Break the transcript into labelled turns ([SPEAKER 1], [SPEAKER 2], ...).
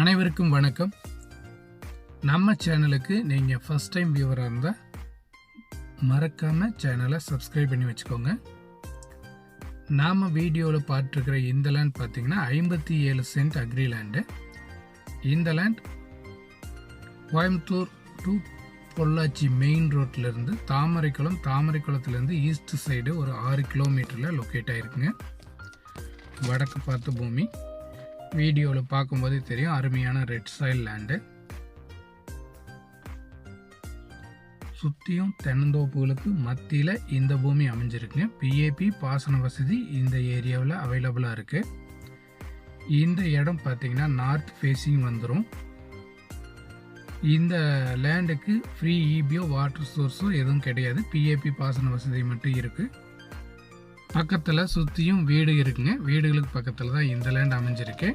[SPEAKER 1] அனைவருக்கும் வணக்கம். நம்ம சேனலுக்கு நீங்கள் ஃபஸ்ட் டைம் வியூவராக இருந்தால் மறக்காமல் சேனலை சப்ஸ்கிரைப் பண்ணி வச்சுக்கோங்க. நாம் வீடியோவில் பார்த்துருக்கிற இந்த லேண்ட் பார்த்திங்கன்னா 57 சென்ட் அக்ரி லேண்டு. இந்த land Coimbatore to Pollachi main ரோட்லேருந்து தாமரைக்குளத்துலேருந்து ஈஸ்ட் சைடு ஒரு 6 கிலோமீட்டரில் லொக்கேட் ஆகிருக்குங்க. வடக்கு பார்த்த பூமி. வீடியோவில் பார்க்கும்போதே தெரியும், அருமையான ரெட் சாயில் லேண்டு. சுற்றியும் தென்னந்தோப்புகளுக்கு மத்தியில் இந்த பூமி அமைஞ்சிருக்குங்க. பிஏபி பாசன வசதி இந்த ஏரியாவில் அவைலபிளாக இருக்குது. இந்த இடம் பார்த்திங்கன்னா நார்த் ஃபேஸிங் வந்துடும். இந்த லேண்டுக்கு ஃப்ரீ இபிஓ வாட்டர் சோர்ஸோ எதுவும் கிடையாது. பிஏபி பாசன வசதி மட்டும் இருக்குது. பக்கத்தில் சுற்றியும் வீடு இருக்குங்க. வீடுகளுக்கு பக்கத்தில் தான் இந்த லேண்ட் அமைஞ்சிருக்கு.